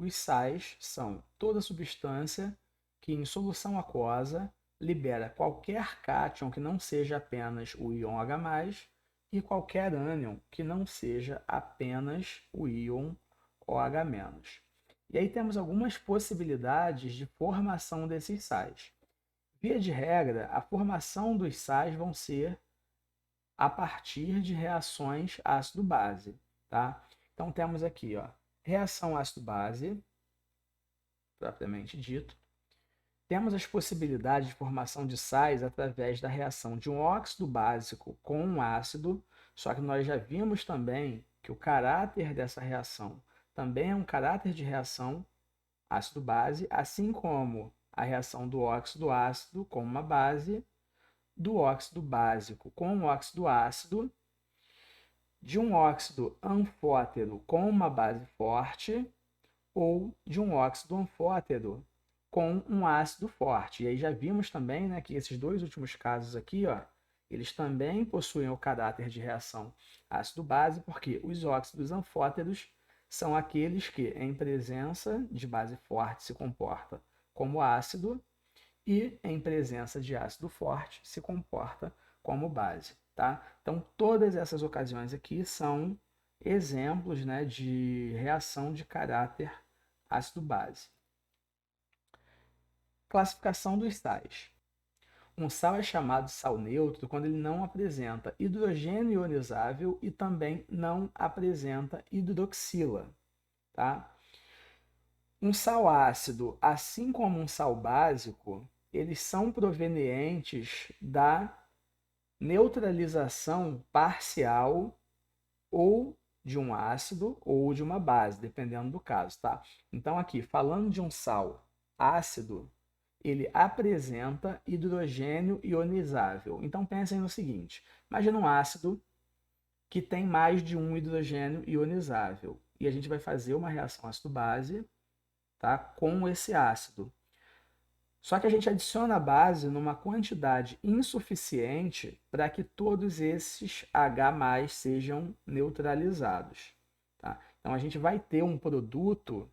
Os sais são toda substância que, em solução aquosa, libera qualquer cátion que não seja apenas o íon H+, e qualquer ânion que não seja apenas o íon OH-. E aí temos algumas possibilidades de formação desses sais. Via de regra, a formação dos sais vão ser a partir de reações ácido-base, tá? Então temos aqui, ó, reação ácido-base, propriamente dito. Temos as possibilidades de formação de sais através da reação de um óxido básico com um ácido, só que nós já vimos também que o caráter dessa reação também é um caráter de reação ácido-base, assim como a reação do óxido ácido com uma base, do óxido básico com um óxido ácido, de um óxido anfótero com uma base forte ou de um óxido anfótero com um ácido forte. E aí já vimos também, né, que esses dois últimos casos aqui, ó, eles também possuem o caráter de reação ácido-base, porque os óxidos anfóteros são aqueles que, em presença de base forte, se comporta como ácido e, em presença de ácido forte, se comporta como base. Tá? Então, todas essas ocasiões aqui são exemplos, né, de reação de caráter ácido-base. Classificação dos sais. Um sal é chamado sal neutro quando ele não apresenta hidrogênio ionizável e também não apresenta hidroxila. Tá? Um sal ácido, assim como um sal básico, eles são provenientes da neutralização parcial ou de um ácido ou de uma base, dependendo do caso, tá? Então aqui, falando de um sal ácido, ele apresenta hidrogênio ionizável. Então pensem no seguinte, imagina um ácido que tem mais de um hidrogênio ionizável. E a gente vai fazer uma reação ácido-base, tá, com esse ácido. Só que a gente adiciona a base numa quantidade insuficiente para que todos esses H+ sejam neutralizados. Tá? Então a gente vai ter um produto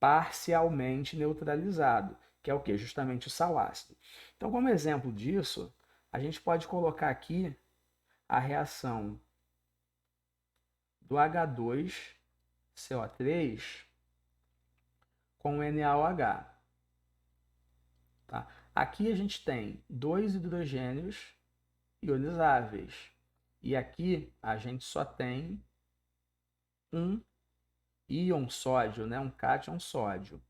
parcialmente neutralizado, que é o que? Justamente o sal ácido. Então, como exemplo disso, a gente pode colocar aqui a reação do H2CO3 com NaOH. Tá? Aqui a gente tem dois hidrogênios ionizáveis. E aqui a gente só tem um íon sódio, né? Um cátion sódio.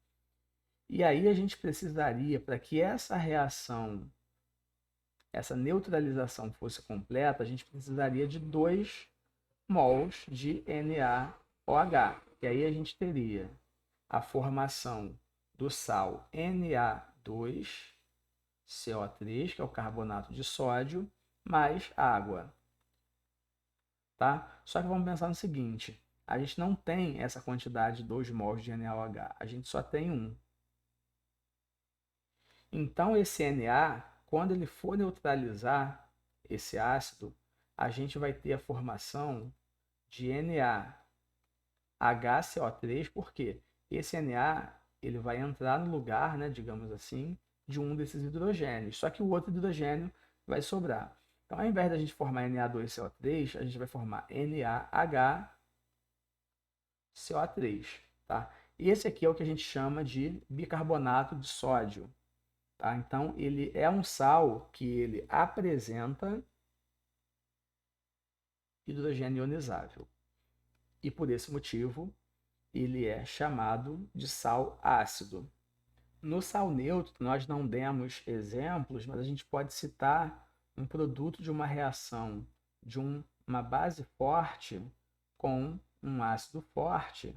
E aí a gente precisaria, para que essa reação, essa neutralização fosse completa, a gente precisaria de 2 mols de NaOH. E aí a gente teria a formação do sal Na2CO3, que é o carbonato de sódio, mais água. Tá? Só que vamos pensar no seguinte, a gente não tem essa quantidade de 2 mols de NaOH, a gente só tem 1. Então esse Na, quando ele for neutralizar esse ácido, a gente vai ter a formação de NaHCO3, porque esse Na ele vai entrar no lugar, né, digamos assim, de um desses hidrogênios, só que o outro hidrogênio vai sobrar. Então, ao invés da gente formar Na2CO3, a gente vai formar NaHCO3, tá? E esse aqui é o que a gente chama de bicarbonato de sódio, tá? Então, ele é um sal que ele apresenta hidrogênio ionizável. E por esse motivo, ele é chamado de sal ácido. No sal neutro, nós não demos exemplos, mas a gente pode citar um produto de uma reação de uma base forte com um ácido forte,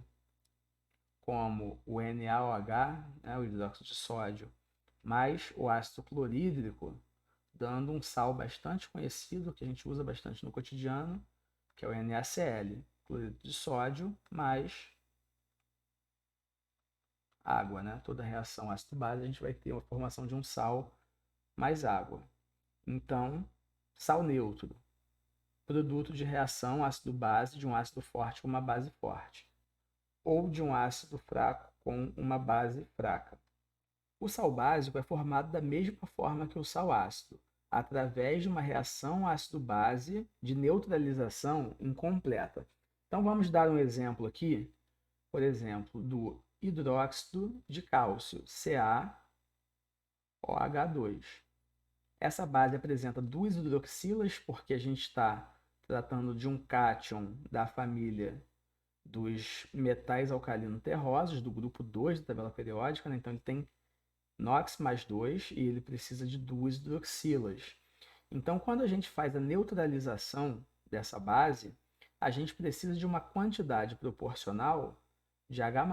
como o NaOH, né, o hidróxido de sódio, mais o ácido clorídrico, dando um sal bastante conhecido, que a gente usa bastante no cotidiano, que é o NaCl, clorídrico de sódio, mais água, né? Toda reação ácido-base a gente vai ter uma formação de um sal mais água. Então, sal neutro, produto de reação ácido-base de um ácido forte com uma base forte, ou de um ácido fraco com uma base fraca. O sal básico é formado da mesma forma que o sal ácido, através de uma reação ácido-base de neutralização incompleta. Então vamos dar um exemplo aqui, por exemplo, do hidróxido de cálcio, CaOH2. Essa base apresenta duas hidroxilas, porque a gente está tratando de um cátion da família dos metais alcalino terrosos, do grupo 2 da tabela periódica, né? Então ele tem NOx mais 2 e ele precisa de duas hidroxilas. Então, quando a gente faz a neutralização dessa base, a gente precisa de uma quantidade proporcional de H+,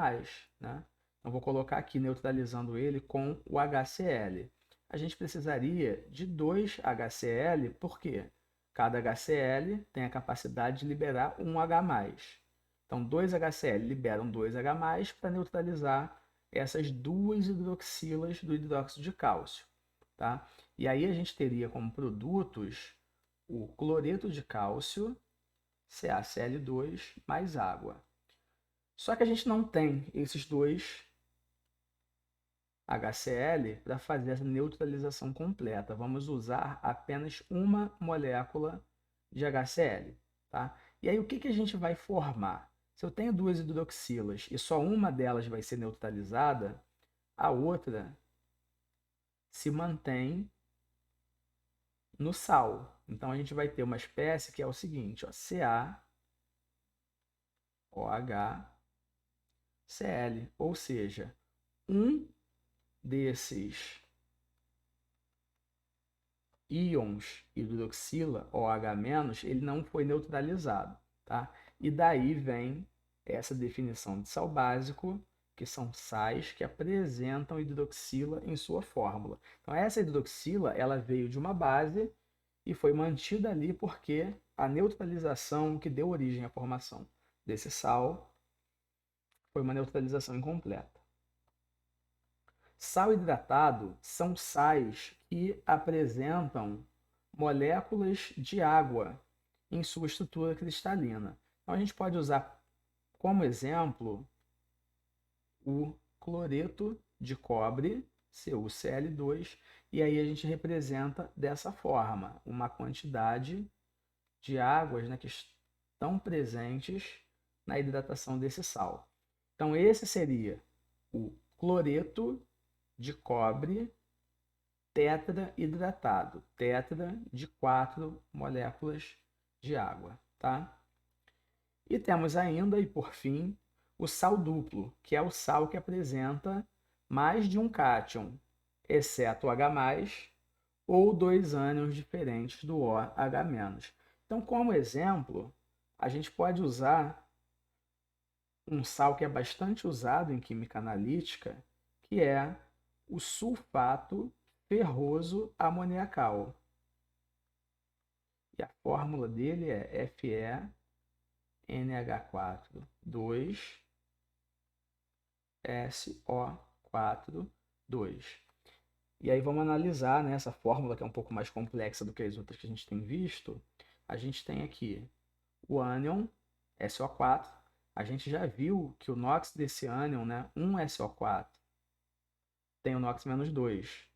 né? Então, vou colocar aqui neutralizando ele com o HCl. A gente precisaria de 2 HCl, porque cada HCl tem a capacidade de liberar um H+. Então, 2 HCl liberam 2 H+, para neutralizar essas duas hidroxilas do hidróxido de cálcio. Tá? E aí a gente teria como produtos o cloreto de cálcio, CaCl2, mais água. Só que a gente não tem esses dois HCl para fazer essa neutralização completa. Vamos usar apenas uma molécula de HCl. Tá? E aí o que a gente vai formar? Se eu tenho duas hidroxilas e só uma delas vai ser neutralizada, a outra se mantém no sal. Então a gente vai ter uma espécie que é o seguinte, ó, CaOHCl, ou seja, um desses íons hidroxila OH-, ele não foi neutralizado, tá? E daí vem essa definição de sal básico, que são sais que apresentam hidroxila em sua fórmula. Então essa hidroxila, ela veio de uma base e foi mantida ali porque a neutralização que deu origem à formação desse sal foi uma neutralização incompleta. Sal hidratado são sais que apresentam moléculas de água em sua estrutura cristalina. Então a gente pode usar como exemplo o cloreto de cobre, CuCl2, e aí a gente representa dessa forma uma quantidade de águas, né, que estão presentes na hidratação desse sal. Então esse seria o cloreto de cobre tetrahidratado, tetra de 4 moléculas de água, tá? E temos ainda, e por fim, o sal duplo, que é o sal que apresenta mais de um cátion, exceto o H+, ou dois ânions diferentes do OH-. Então, como exemplo, a gente pode usar um sal que é bastante usado em química analítica, que é o sulfato ferroso amoniacal. E a fórmula dele é FeNH4 2SO4 2. E aí vamos analisar, né, essa fórmula que é um pouco mais complexa do que as outras que a gente tem visto. A gente tem aqui o ânion SO4. A gente já viu que o NOx desse ânion, né, 1SO4, tem o NOx-2.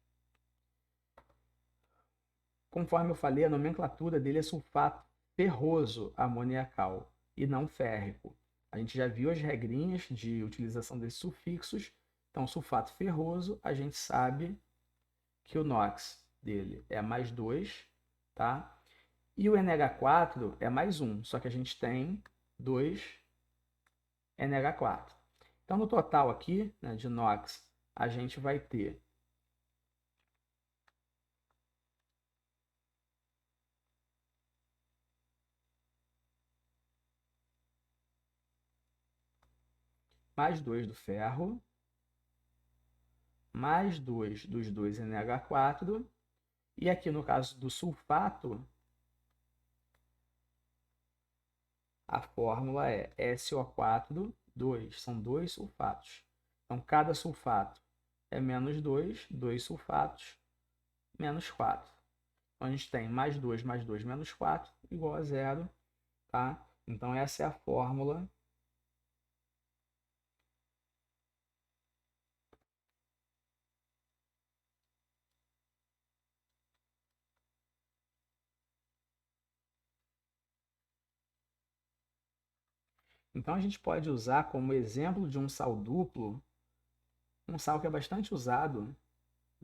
Conforme eu falei, a nomenclatura dele é sulfato ferroso amoniacal e não férrico. A gente já viu as regrinhas de utilização desses sufixos. Então, sulfato ferroso, a gente sabe que o NOx dele é mais 2, tá? E o NH4 é mais 1, só que a gente tem 2 NH4. Então, no total aqui, né, de NOx, a gente vai ter mais 2 do ferro, mais 2 dos 2 NH4, e aqui no caso do sulfato, a fórmula é SO4, 2. São dois sulfatos. Então, cada sulfato é menos 2, 2 sulfatos, menos 4. Então, a gente tem mais 2 mais 2 menos 4, igual a zero. Tá? Então, essa é a fórmula Então a gente pode usar como exemplo de um sal duplo, um sal que é bastante usado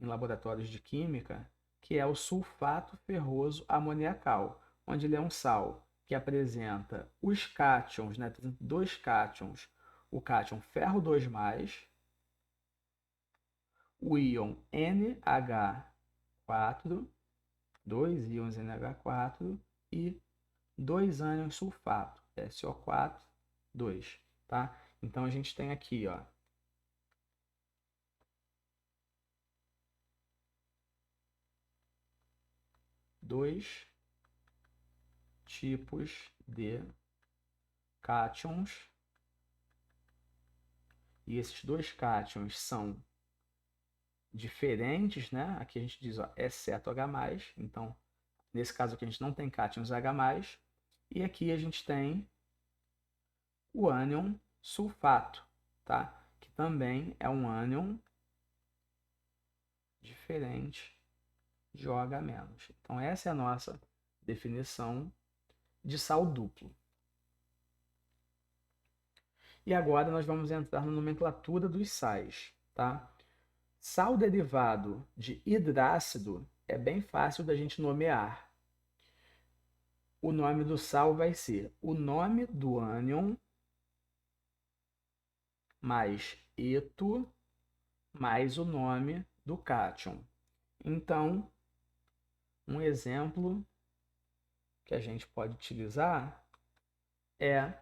em laboratórios de química, que é o sulfato ferroso amoniacal, onde ele é um sal que apresenta os cátions, né, dois cátions, o cátion ferro 2+, o íon NH4, dois íons NH4 e dois ânions sulfato, SO4, 2, tá? Então a gente tem aqui, ó, dois tipos de cátions, e esses dois cátions são diferentes, né? Aqui a gente diz, ó, exceto H+, então nesse caso aqui a gente não tem cátions H+, e aqui a gente tem o ânion sulfato, tá? Que também é um ânion diferente de OH-. Então essa é a nossa definição de sal duplo. E agora nós vamos entrar na nomenclatura dos sais, tá? Sal derivado de hidrácido é bem fácil da gente nomear. O nome do sal vai ser o nome do ânion mais eto mais o nome do cátion. Então, um exemplo que a gente pode utilizar é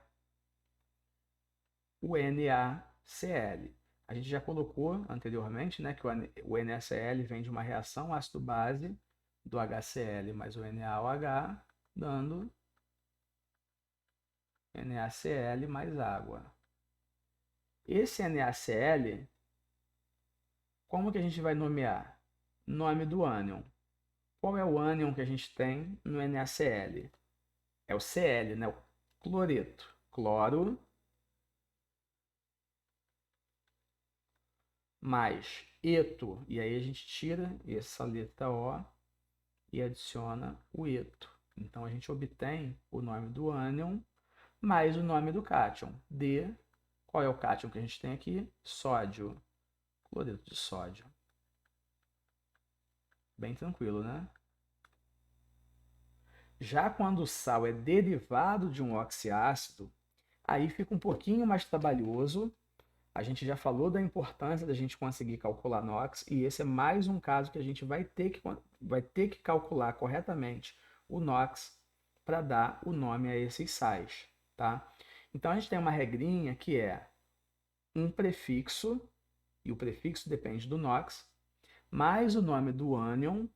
o NaCl. A gente já colocou anteriormente, né, que o NaCl vem de uma reação ácido-base do HCl mais o NaOH, dando NaCl mais água. Esse NaCl, como que a gente vai nomear? Nome do ânion. Qual é o ânion que a gente tem no NaCl? É o Cl, né? O cloreto. Cloro mais eto. E aí a gente tira essa letra O e adiciona o eto. Então a gente obtém o nome do ânion mais o nome do cátion. D. Qual é o cátion que a gente tem aqui? Sódio. Cloreto de sódio. Bem tranquilo, né? Já quando o sal é derivado de um oxiácido, aí fica um pouquinho mais trabalhoso. A gente já falou da importância da gente conseguir calcular NOx, e esse é mais um caso que a gente vai ter que calcular corretamente o NOx para dar o nome a esses sais, tá? Então a gente tem uma regrinha que é um prefixo, e o prefixo depende do NOx, mais o nome do ânion,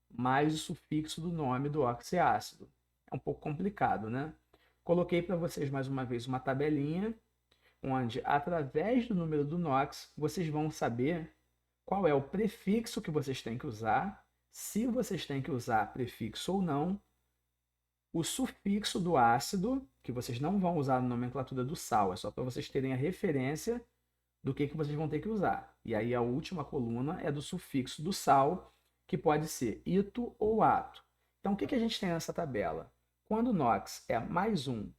mais o sufixo do nome do oxiácido. É um pouco complicado, né? Coloquei para vocês mais uma vez uma tabelinha, onde através do número do NOx, vocês vão saber qual é o prefixo que vocês têm que usar, se vocês têm que usar prefixo ou não, o sufixo do ácido, que vocês não vão usar na nomenclatura do sal, é só para vocês terem a referência do que vocês vão ter que usar. E aí a última coluna é do sufixo do sal, que pode ser ito ou ato. Então o que a gente tem nessa tabela? Quando o NOx é mais 1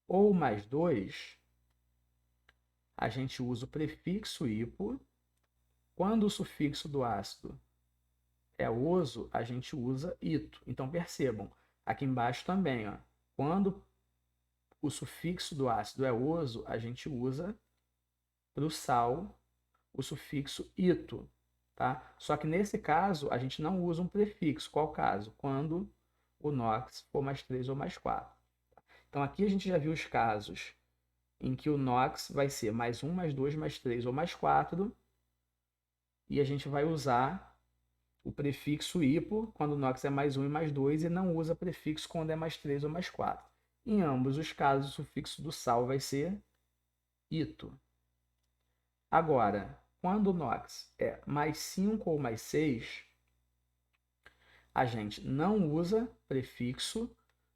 ou mais 2, a gente usa o prefixo hipo. Quando o sufixo do ácido é oso, a gente usa ito. Então percebam, aqui embaixo também, ó, quando o sufixo do ácido é oso, a gente usa para o sal o sufixo ito, tá? Só que nesse caso a gente não usa um prefixo. Qual caso? Quando o NOx for mais 3 ou mais 4. Então aqui a gente já viu os casos em que o NOx vai ser mais 1, mais 2, mais 3 ou mais 4, e a gente vai usar o prefixo hipo quando o NOx é mais 1 e mais 2 e não usa prefixo quando é mais 3 ou mais 4. Em ambos os casos, o sufixo do sal vai ser ito. Agora, quando o NOx é mais 5 ou mais 6, a gente não usa prefixo,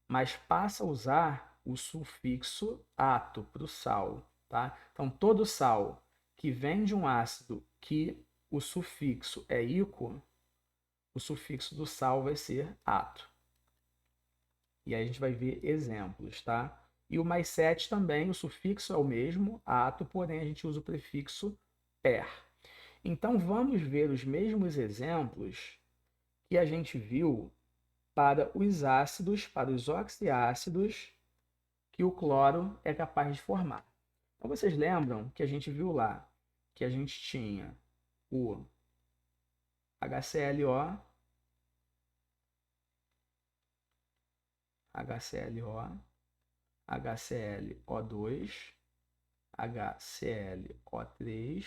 mas passa a usar o sufixo ato para o sal, tá? Então, todo sal que vem de um ácido que o sufixo é ico, o sufixo do sal vai ser ato. E aí a gente vai ver exemplos, tá? E o mais 7 também, o sufixo é o mesmo, ato, porém a gente usa o prefixo per. Então vamos ver os mesmos exemplos que a gente viu para os ácidos, para os oxiácidos, que o cloro é capaz de formar. Então vocês lembram que a gente viu lá que a gente tinha o HClO, HClO, HClO2, HClO3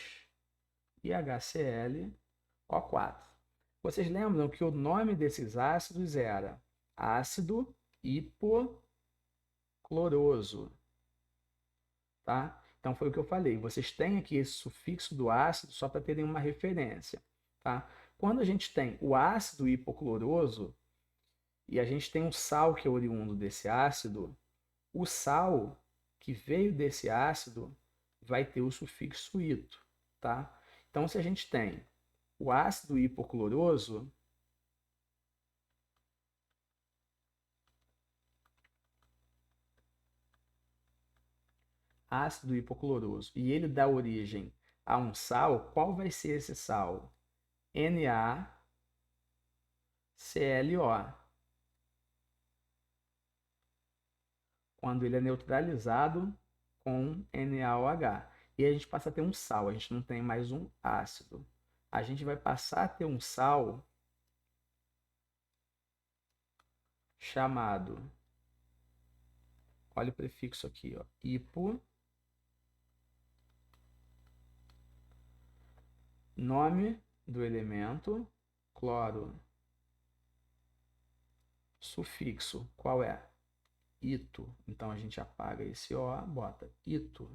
e HClO4. Vocês lembram que o nome desses ácidos era ácido hipocloroso, tá? Então foi o que eu falei. Vocês têm aqui esse sufixo do ácido só para terem uma referência, tá? Quando a gente tem o ácido hipocloroso e a gente tem um sal que é oriundo desse ácido, o sal que veio desse ácido vai ter o sufixo ito, tá? Então se a gente tem o ácido hipocloroso, ácido hipocloroso, e ele dá origem a um sal, qual vai ser esse sal? NaClO. Quando ele é neutralizado com NaOH. E a gente passa a ter um sal, a gente não tem mais um ácido. A gente vai passar a ter um sal chamado, olha o prefixo aqui, ó, hipo, nome do elemento, cloro, sufixo, qual é? Ito. Então a gente apaga esse O, bota ito,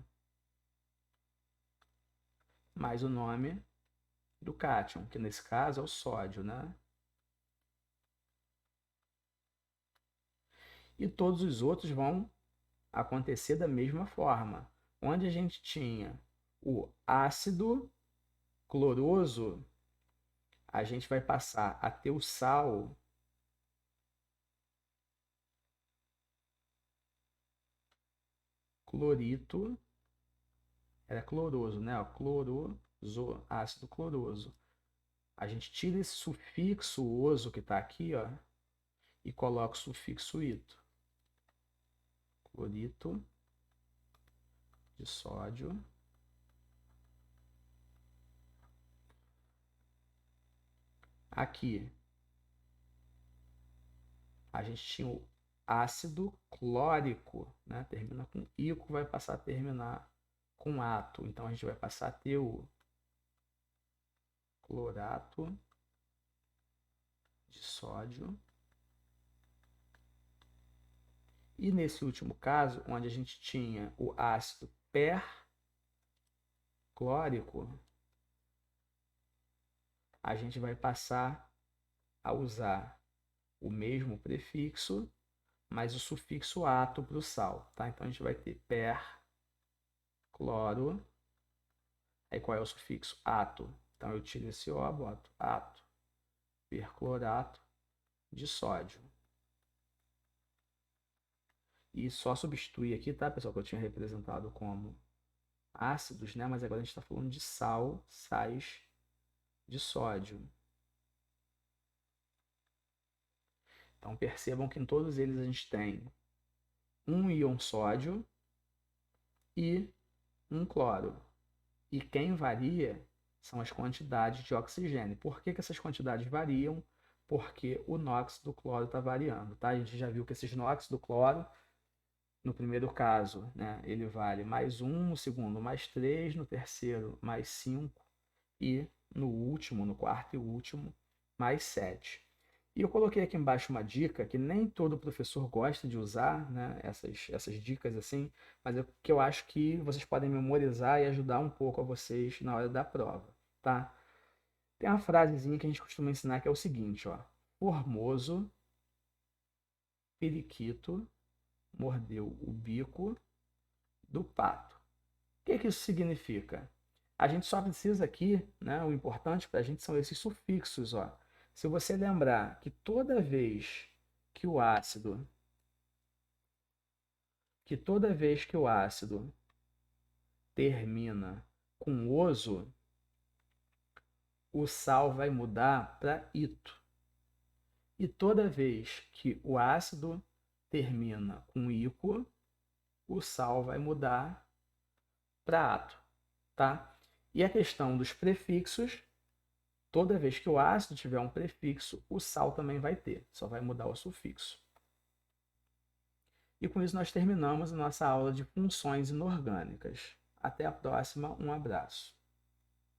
mais o nome do cátion, que nesse caso é o sódio, né? E todos os outros vão acontecer da mesma forma. Onde a gente tinha o ácido cloroso, a gente vai passar a ter o sal clorito, era cloroso, né? Cloroso, ácido cloroso. A gente tira esse sufixo oso que está aqui, ó, e coloca o sufixo ito. Clorito de sódio. Aqui a gente tinha o ácido clórico, né? Termina com ico, vai passar a terminar com ato. Então a gente vai passar a ter o clorato de sódio. E nesse último caso, onde a gente tinha o ácido perclórico, a gente vai passar a usar o mesmo prefixo, mas o sufixo ato para o sal, tá? Então a gente vai ter percloro. Aí qual é o sufixo? Ato. Então eu tiro esse O, boto ato. Perclorato de sódio. E só substituir aqui, tá, pessoal, que eu tinha representado como ácidos, né? Mas agora a gente está falando de sal, sais de sódio. Então percebam que em todos eles a gente tem um íon sódio e um cloro. E quem varia são as quantidades de oxigênio. Por que essas quantidades variam? Porque o NOx do cloro está variando, tá? A gente já viu que esses NOx do cloro, no primeiro caso, né, ele vale mais 1, no segundo mais 3, no terceiro mais 5 e no último, no quarto e último, mais 7. E eu coloquei aqui embaixo uma dica que nem todo professor gosta de usar, né, essas dicas assim, mas é que eu acho que vocês podem memorizar e ajudar um pouco a vocês na hora da prova, tá? Tem uma frasezinha que a gente costuma ensinar que é o seguinte, ó. Formoso, periquito, mordeu o bico do pato. O que isso significa? A gente só precisa aqui, né, o importante para a gente são esses sufixos, ó. Se você lembrar que toda vez que o ácido que toda vez que o ácido termina com oso, o sal vai mudar para ito. E toda vez que o ácido termina com ico, o sal vai mudar para ato, tá? E a questão dos prefixos, toda vez que o ácido tiver um prefixo, o sal também vai ter, só vai mudar o sufixo. E com isso nós terminamos a nossa aula de funções inorgânicas. Até a próxima, um abraço.